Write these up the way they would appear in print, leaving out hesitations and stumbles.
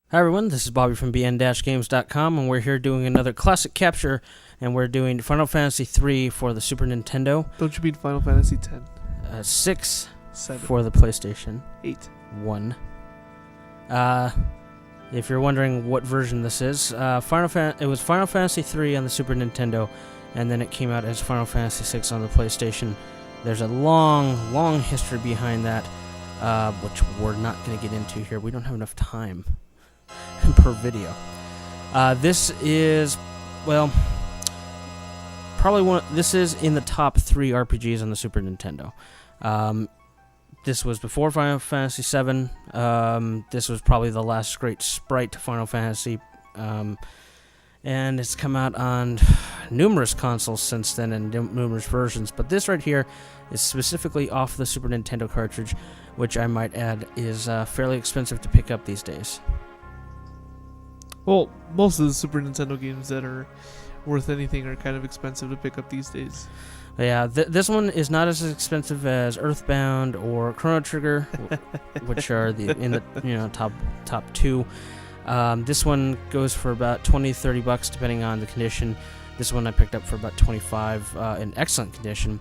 Hi everyone, this is Bobby from bn-games.com, and we're here doing another classic capture, and we're doing Final Fantasy III for the Super Nintendo. Don't you mean Final Fantasy X? 6 7. for the PlayStation. 8. 1. If you're wondering what version this is, it was Final Fantasy III on the Super Nintendo, and then it came out as Final Fantasy VI on the PlayStation. There's a long, long history behind that, which we're not going to get into here. We don't have enough time per video. This is, well, probably this is in the top 3 RPGs on the Super Nintendo. This was before Final Fantasy VII. This was probably the last great sprite to Final Fantasy. And it's come out on numerous consoles since then and numerous versions. But this right here is specifically off the Super Nintendo cartridge, which I might add is fairly expensive to pick up these days. Well, most of the Super Nintendo games that are worth anything are kind of expensive to pick up these days. Yeah, this one is not as expensive as Earthbound or Chrono Trigger, which are in the top 2. This one goes for about $20-30 depending on the condition. This one I picked up for about $25 in excellent condition.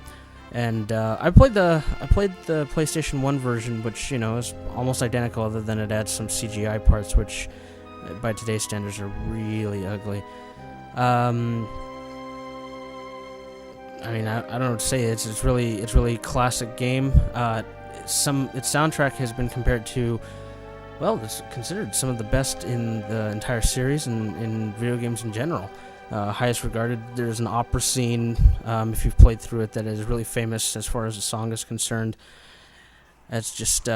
And I played the PlayStation 1 version, which is almost identical, other than it adds some CGI parts, which by today's standards are really ugly. I mean, I don't know what to say. It's really classic game. Its soundtrack has been compared to, well, it's considered some of the best in the entire series and in video games in general. Highest regarded. There's an opera scene, if you've played through it, that is really famous as far as the song is concerned. It's just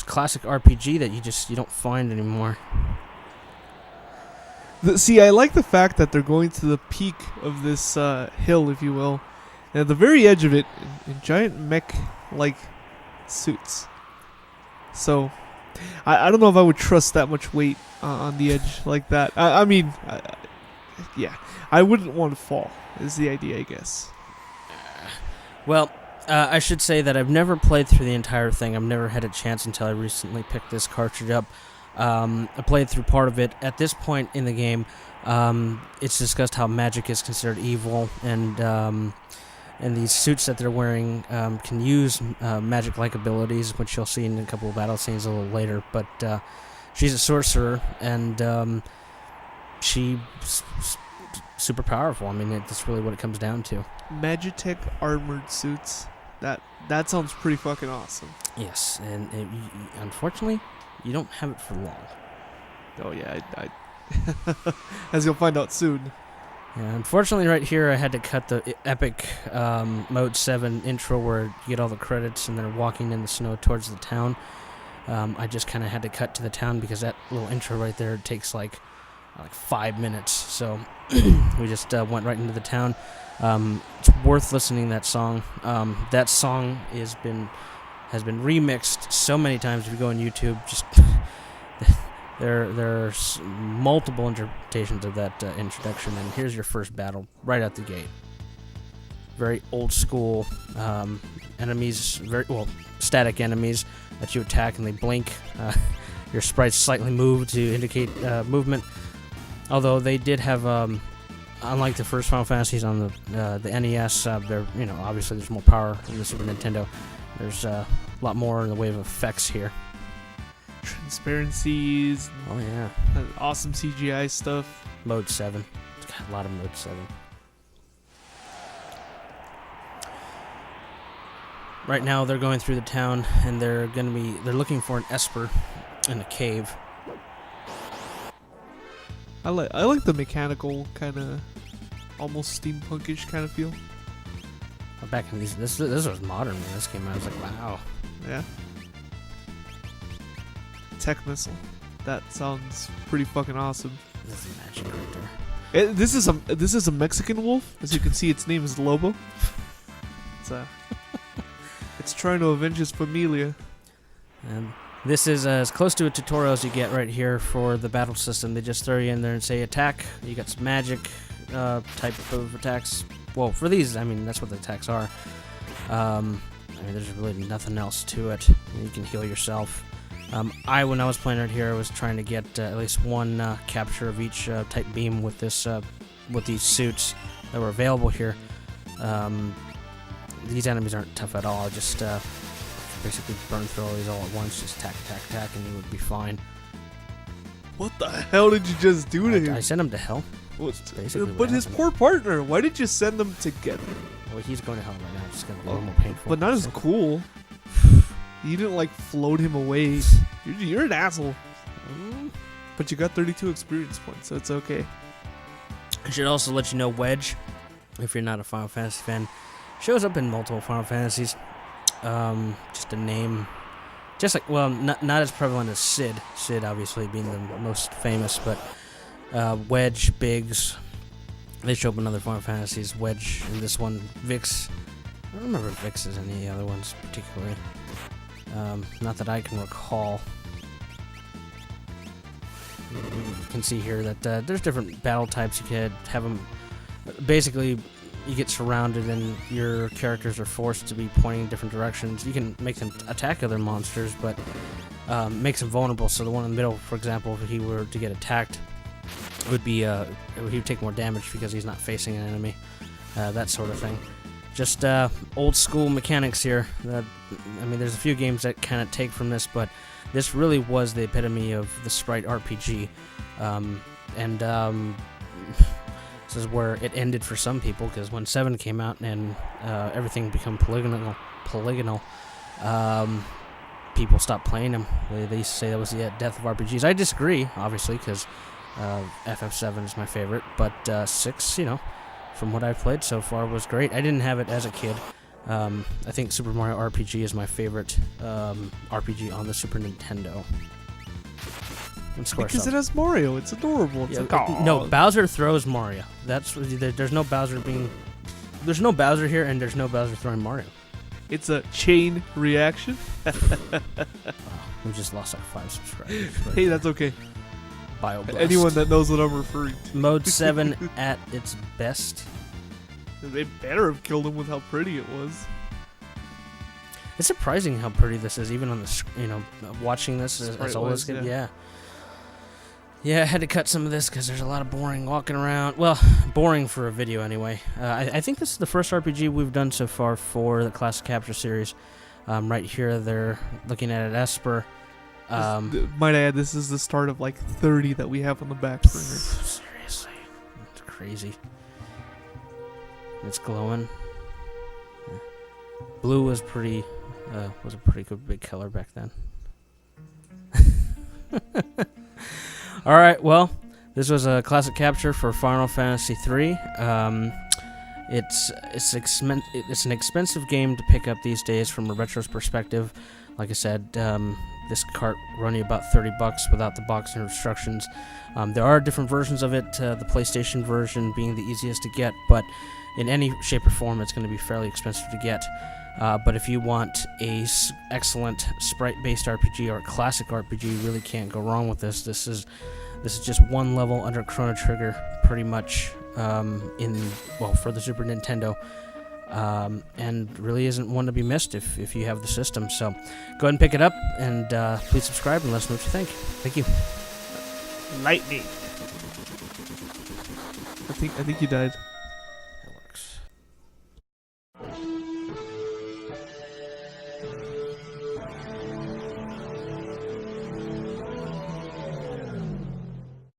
classic RPG that you don't find anymore. See, I like the fact that they're going to the peak of this hill, if you will, and at the very edge of it, in giant mech-like suits. So, I don't know if I would trust that much weight on the edge like that. I mean, yeah, I wouldn't want to fall, is the idea, I guess. Well, I should say that I've never played through the entire thing. I've never had a chance until I recently picked this cartridge up. I played through part of it. At this point in the game, it's discussed how magic is considered evil, and these suits that they're wearing can use magic-like abilities, which you'll see in a couple of battle scenes a little later. But she's a sorcerer, and she's super powerful. I mean, that's really what it comes down to. Magitek armored suits. That sounds pretty fucking awesome. Yes, and unfortunately, you don't have it for long. Oh yeah, as you'll find out soon. Yeah, unfortunately, right here, I had to cut the epic Mode 7 intro where you get all the credits and they're walking in the snow towards the town. I just kind of had to cut to the town because that little intro right there takes like 5 minutes. So we just went right into the town. It's worth listening to that song. That song has been remixed so many times. If you go on YouTube, just there are multiple interpretations of that introduction. And here's your first battle right out the gate. Very old school enemies, static enemies that you attack and they blink. Your sprites slightly move to indicate movement. Although they did have, unlike the first Final Fantasies on the NES, obviously there's more power in the Super Nintendo. There's a lot more in the way of effects here. Transparencies. Oh, yeah. Awesome CGI stuff. Mode 7. It's got a lot of Mode 7. Right now, they're going through the town, and they're looking for an Esper in a cave. I like the mechanical kind of, almost steampunkish kind of feel. Back in this was modern when this came out. I was like, wow. Yeah. Tech missile. That sounds pretty fucking awesome. This is magic right there. This is a Mexican wolf. As you can see, its name is Lobo. It's trying to avenge his familia. And this is as close to a tutorial as you get right here for the battle system. They just throw you in there and say attack. You got some magic type of attacks. Well, for these, I mean, that's what the attacks are. I mean, there's really nothing else to it. You can heal yourself. When I was playing right here, I was trying to get at least one capture of each type beam with this, with these suits that were available here. These enemies aren't tough at all. Just basically burn through all these all at once. Just attack, and you would be fine. What the hell did you just do to him? I sent him to hell. But his poor partner, why did you send them together? Well, he's going to hell right now. It's going to be a little more painful. But not as cool. You didn't like float him away. You're an asshole. But you got 32 experience points, so it's okay. I should also let you know Wedge, if you're not a Final Fantasy fan, shows up in multiple Final Fantasies. Just a name. Just like, well, not as prevalent as Sid. Sid obviously being the most famous, but Wedge, Biggs, they show up in other Final Fantasies. Wedge in this one, Vix. I don't remember if Vix is in any other ones particularly. Not that I can recall. You can see here that there's different battle types. You could have them. Basically, you get surrounded and your characters are forced to be pointing in different directions. You can make them attack other monsters, but makes them vulnerable. So the one in the middle, for example, if he were to get attacked, it would be he would take more damage because he's not facing an enemy. That sort of thing. Just old school mechanics here. I mean, there's a few games that kind of take from this, but this really was the epitome of the sprite RPG. This is where it ended for some people, because when 7 came out and everything became polygonal, people stopped playing them. They used to say that was the death of RPGs. I disagree, obviously, because FF7 is my favorite, but 6, from what I've played so far, was great. I didn't have it as a kid. I think Super Mario RPG is my favorite RPG on the Super Nintendo. Because it has Mario. It's adorable. It's no, Bowser throws Mario. There's no Bowser there's no Bowser here, and there's no Bowser throwing Mario. It's a chain reaction. Wow, we just lost like 5 subscribers. Hey, that's okay. BioBlast. Anyone that knows what I'm referring to. Mode 7 at its best. They better have killed him with how pretty it was. It's surprising how pretty this is, even on the watching this as old as kid. Yeah, I had to cut some of this because there's a lot of boring walking around. Well, boring for a video anyway. I think this is the first RPG we've done so far for the Classic Capture series. Right here, they're looking at it, Esper. Might I add, this is the start of like 30 that we have on the back burner. Seriously, it's crazy. It's glowing. Yeah. Blue was a pretty good big color back then. All right, well, this was a classic capture for Final Fantasy III. It's an expensive game to pick up these days from a retro's perspective. Like I said, this cart run you about $30 without the box and instructions. There are different versions of it, the PlayStation version being the easiest to get, but in any shape or form, it's going to be fairly expensive to get. But if you want a excellent sprite-based RPG or a classic RPG, you really can't go wrong with this. This is just one level under Chrono Trigger, pretty much, for the Super Nintendo. And really isn't one to be missed if you have the system. So go ahead and pick it up, and please subscribe and let us know what you think. Thank you. Lightning. I think you died.